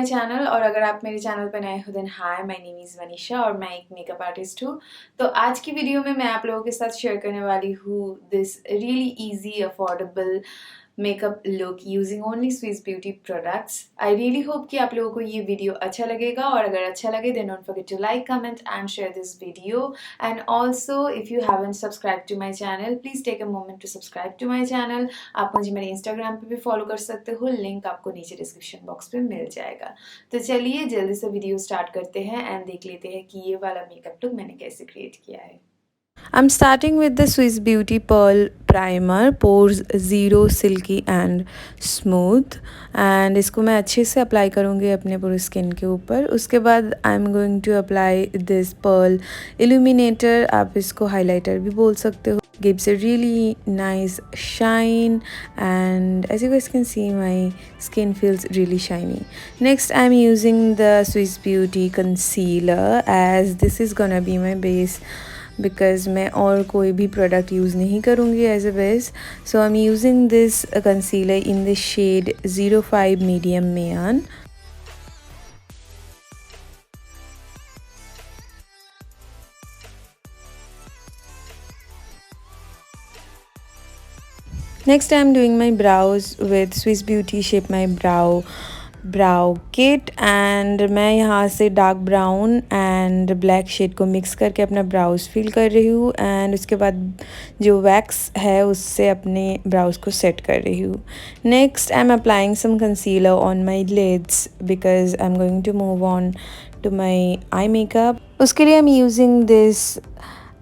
My channel. और अगर आप मेरे चैनल पर नए हो then hi, my name is Manisha और मैं एक मेकअप आर्टिस्ट हूँ। तो आज की वीडियो में मैं आप लोगों के साथ शेयर करने वाली हूँ this really easy affordable makeup look using only Swiss beauty products. I really hope कि आप लोगों को ये वीडियो अच्छा लगेगा, और अगर अच्छा लगे then don't forget to like, comment and share this video. And also if you haven't subscribe to my channel, please take a moment to subscribe to my channel. आप मुझे मेरे इंस्टाग्राम पे भी फॉलो कर सकते हो, लिंक आपको नीचे डिस्क्रिप्शन बॉक्स पे मिल जाएगा। तो चलिए जल्दी से वीडियो स्टार्ट करते हैं एंड देख लेते हैं कि ये वाला मेकअप लुक मैंने कैसे क्रिएट किया है। I'm starting with the Swissbeauty Pearl Primer, pores zero, silky and smooth, and इसको मैं अच्छे से अप्लाई करूँगी अपने पूरे स्किन के ऊपर। उसके बाद I am going to apply this pearl illuminator, आप इसको हाइलाइटर भी बोल सकते हो। Gives a really nice shine, and as you guys can see my skin feels really shiny. Next I'm using the Swissbeauty concealer, as this is gonna be my base because मैं और कोई भी product use नहीं करूँगी as a base. So I am using this concealer in the shade 05 medium मेयन। Next I'm doing my brows with Swissbeauty Shape My brow kit, and मैं यहाँ से dark brown and black shade को mix करके अपना browse fill कर रही हूँ, एंड उसके बाद जो वैक्स है उससे अपने ब्राउज को सेट कर रही हूँ। Next I am applying some concealer on my lids because I am going to move on to my eye makeup. उसके लिए I am using this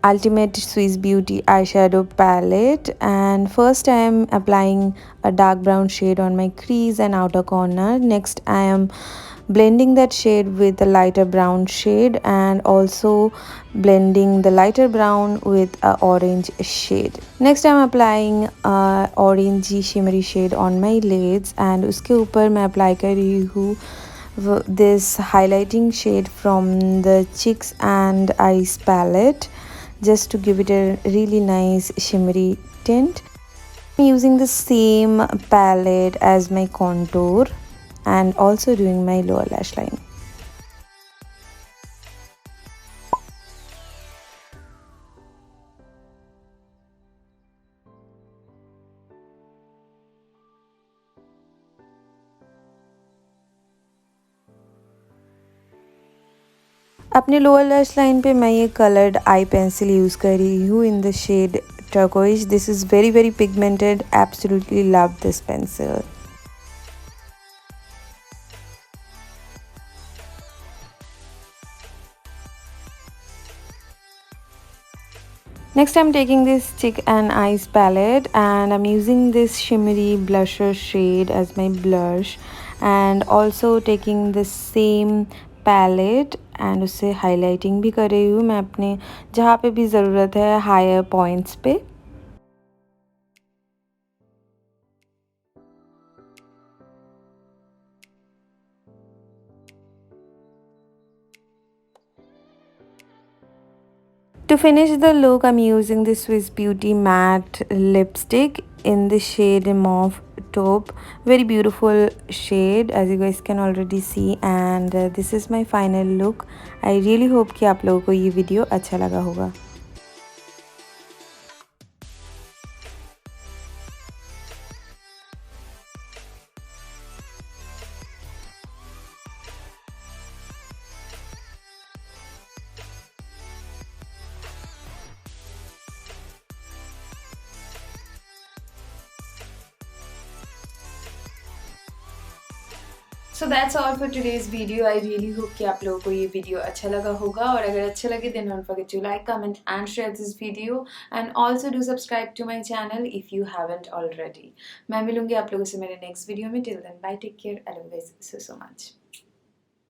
Ultimate Swissbeauty eyeshadow palette, and first I am applying a dark brown shade on my crease and outer corner. Next I am blending that shade with a lighter brown shade, and also blending the lighter brown with a orange shade. Next I am applying a orangey shimmery shade on my lids, and उसके ऊपर मैं apply कर रही हूँ this highlighting shade from the Cheeks and Eyes palette, just to give it a really nice shimmery tint. I'm using the same palette as my contour and also doing my lower lash line. अपने lower lash line पे मैं ये coloured आई pencil use कर रही हूँ in the shade turquoise. This is very pigmented. Absolutely love this pencil. Next I'm taking this Cheek and Eyes palette, and I'm using this shimmery blusher shade as my blush, and also taking the same palette and उससे highlighting भी कर रही हूँ मैं अपने जहाँ पे भी ज़रूरत है हायर पॉइंट्स पे। To finish the look, I'm using the Swissbeauty matte lipstick in the shade Mauve Taupe. Very beautiful shade as you guys can already see, and this is my final look. I really hope कि आप लोगों को ये video अच्छा लगा होगा। So that's all for today's video. I really hope कि आप लोगों को ये वीडियो अच्छा लगा होगा, और अगर अच्छा लगे then don't forget to like, comment and share this video, and also do subscribe to my channel if you haven't already. मैं मिलूंगी आप लोगों से मेरे नेक्स्ट वीडियो में। Till then bye, take care, I love you guys so much.